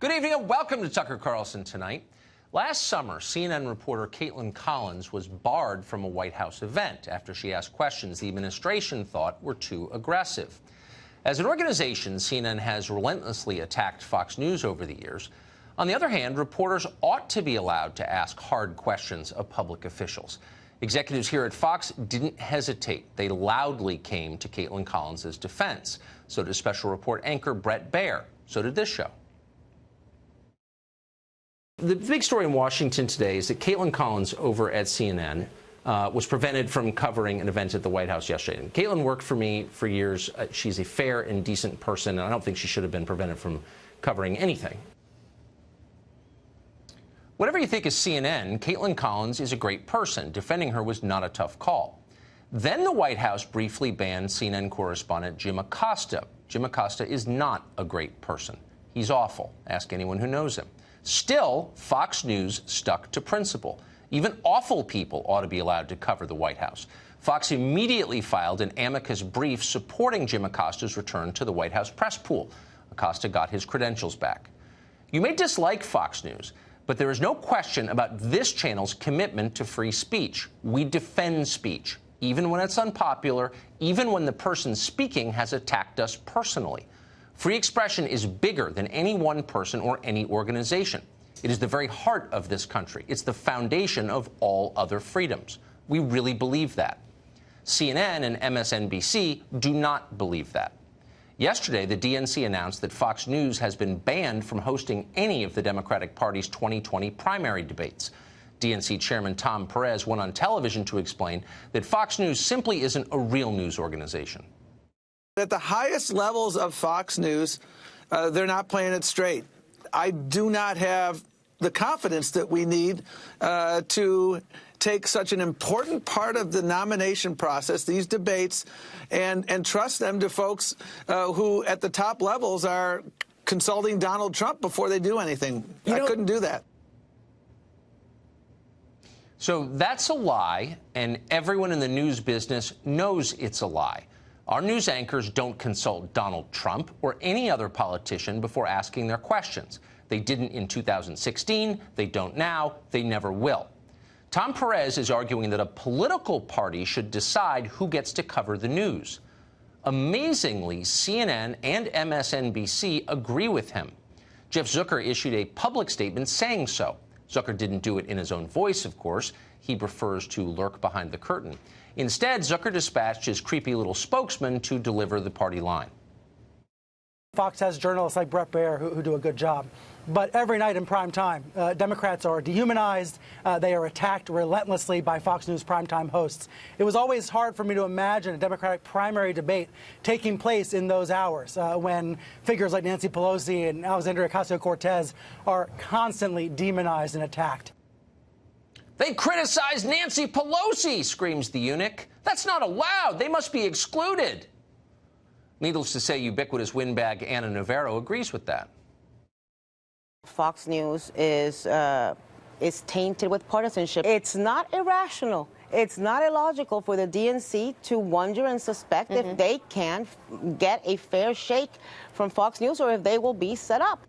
Good evening and welcome to Tucker Carlson Tonight. Last summer, CNN reporter Caitlin Collins was barred from a White House event after she asked questions the administration thought were too aggressive. As an organization, CNN has relentlessly attacked Fox News over the years. On the other hand, reporters ought to be allowed to ask hard questions of public officials. Executives here at Fox didn't hesitate. They loudly came to Caitlin Collins' defense. So did special report anchor Bret Baier. So did this show. The big story in Washington today is that Caitlin Collins over at CNN was prevented from covering an event at the White House yesterday. And Caitlin worked for me for years. She's a fair and decent person, and I don't think she should have been prevented from covering anything. Whatever you think of CNN, Caitlin Collins is a great person. Defending her was not a tough call. Then the White House briefly banned CNN correspondent Jim Acosta. Jim Acosta is not a great person. He's awful. Ask anyone who knows him. Still, Fox News stuck to principle. Even awful people ought to be allowed to cover the White House. Fox immediately filed an amicus brief supporting Jim Acosta's return to the White House press pool. Acosta got his credentials back. You may dislike Fox News, but there is no question about this channel's commitment to free speech. We defend speech, even when it's unpopular, even when the person speaking has attacked us personally. Free expression is bigger than any one person or any organization. It is the very heart of this country. It's the foundation of all other freedoms. We really believe that. CNN and MSNBC do not believe that. Yesterday, the DNC announced that Fox News has been banned from hosting any of the Democratic Party's 2020 primary debates. DNC Chairman Tom Perez went on television to explain that Fox News simply isn't a real news organization. At the highest levels of Fox News, they're not playing it straight. I do not have the confidence that we need to take such an important part of the nomination process, these debates, and trust them to folks who at the top levels are consulting Donald Trump before they do anything. I couldn't do that. So that's a lie, and everyone in the news business knows it's a lie. Our news anchors don't consult Donald Trump or any other politician before asking their questions. They didn't in 2016, they don't now, they never will. Tom Perez is arguing that a political party should decide who gets to cover the news. Amazingly, CNN and MSNBC agree with him. Jeff Zucker issued a public statement saying so. Zucker didn't do it in his own voice, of course. He prefers to lurk behind the curtain. Instead, Zucker dispatched his creepy little spokesman to deliver the party line. Fox has journalists like Bret Baier who do a good job. But every night in prime time, Democrats are dehumanized. They are attacked relentlessly by Fox News primetime hosts. It was always hard for me to imagine a Democratic primary debate taking place in those hours when figures like Nancy Pelosi and Alexandria Ocasio-Cortez are constantly demonized and attacked. They criticized Nancy Pelosi, screams the eunuch. That's not allowed. They must be excluded. Needless to say, ubiquitous windbag Anna Navarro agrees with that. Fox News is tainted with partisanship. It's not irrational. It's not illogical for the DNC to wonder and suspect if they can get a fair shake from Fox News or if they will be set up.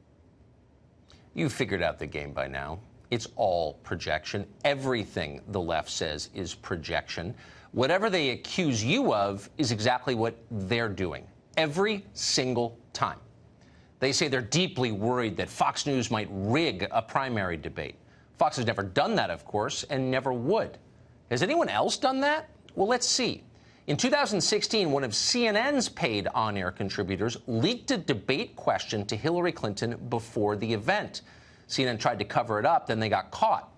You've figured out the game by now. It's all projection. Everything the left says is projection. Whatever they accuse you of is exactly what they're doing every single time. They say they're deeply worried that Fox News might rig a primary debate. Fox has never done that, of course, and never would. Has anyone else done that? Well, let's see. In 2016, one of CNN's paid on-air contributors leaked a debate question to Hillary Clinton before the event. CNN tried to cover it up, then they got caught.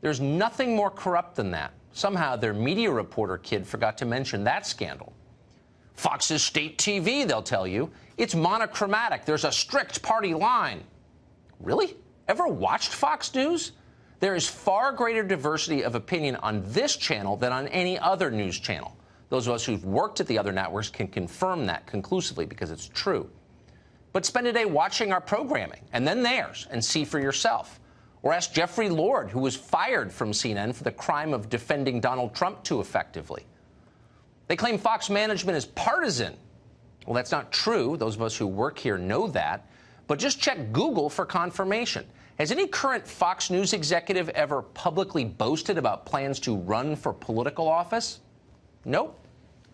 There's nothing more corrupt than that. Somehow their media reporter kid forgot to mention that scandal. Fox is state TV, they'll tell you. It's monochromatic. There's a strict party line. Really? Ever watched Fox News? There is far greater diversity of opinion on this channel than on any other news channel. Those of us who've worked at the other networks can confirm that conclusively because it's true. But spend a day watching our programming and then theirs and see for yourself. Or ask Jeffrey Lord, who was fired from CNN for the crime of defending Donald Trump too effectively. They claim Fox management is partisan. Well, that's not true. Those of us who work here know that. but just check Google for confirmation. Has any current Fox News executive ever publicly boasted about plans to run for political office? Nope.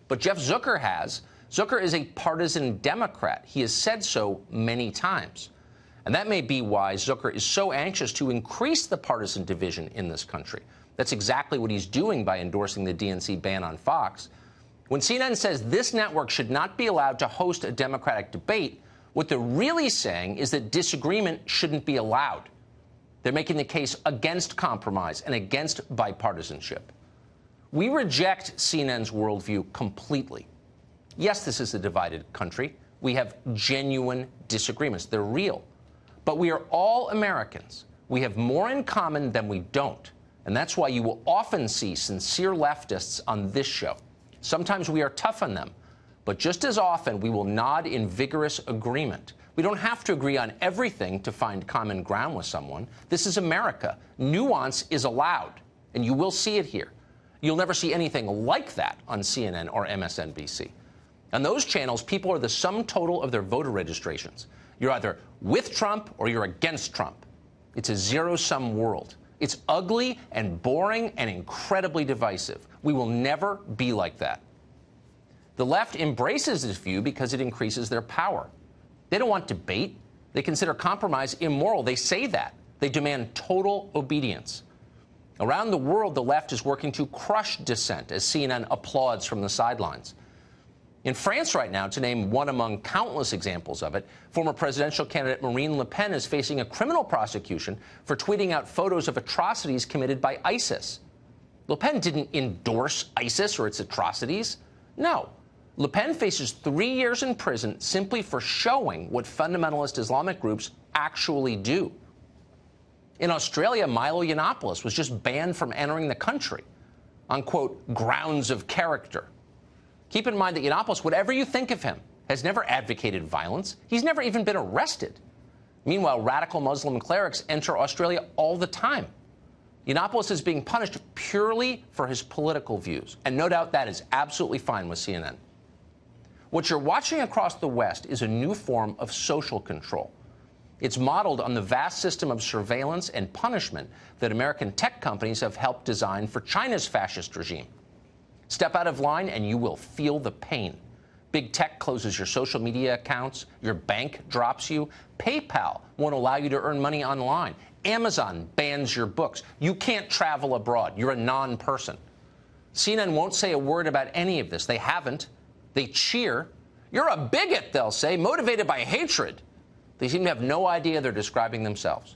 But Jeff Zucker has. Zucker is a partisan Democrat. He has said so many times. And that may be why Zucker is so anxious to increase the partisan division in this country. That's exactly what he's doing by endorsing the DNC ban on Fox. When CNN says this network should not be allowed to host a Democratic debate, what they're really saying is that disagreement shouldn't be allowed. They're making the case against compromise and against bipartisanship. We reject CNN's worldview completely. Yes, this is a divided country. We have genuine disagreements. They're real. But we are all Americans. We have more in common than we don't. And that's why you will often see sincere leftists on this show. Sometimes we are tough on them. But just as often, we will nod in vigorous agreement. We don't have to agree on everything to find common ground with someone. This is America. Nuance is allowed. And you will see it here. You'll never see anything like that on CNN or MSNBC. On those channels, people are the sum total of their voter registrations. You're either with Trump or you're against Trump. It's a zero-sum world. It's ugly and boring and incredibly divisive. We will never be like that. The left embraces this view because it increases their power. They don't want debate. They consider compromise immoral. They say that. They demand total obedience. Around the world, the left is working to crush dissent, as CNN applauds from the sidelines. In France right now, to name one among countless examples of it, former presidential candidate Marine Le Pen is facing a criminal prosecution for tweeting out photos of atrocities committed by ISIS. Le Pen didn't endorse ISIS or its atrocities. No. Le Pen faces 3 years in prison simply for showing what fundamentalist Islamic groups actually do. In Australia, Milo Yiannopoulos was just banned from entering the country on, quote, grounds of character. Keep in mind that Yiannopoulos, whatever you think of him, has never advocated violence. He's never even been arrested. Meanwhile, radical Muslim clerics enter Australia all the time. Yiannopoulos is being punished purely for his political views. And no doubt that is absolutely fine with CNN. What you're watching across the West is a new form of social control. It's modeled on the vast system of surveillance and punishment that American tech companies have helped design for China's fascist regime. Step out of line and you will feel the pain. Big tech closes your social media accounts. Your bank drops you. PayPal won't allow you to earn money online. Amazon bans your books. You can't travel abroad. You're a non-person. CNN won't say a word about any of this. They haven't. They cheer. You're a bigot, they'll say, motivated by hatred. They seem to have no idea they're describing themselves.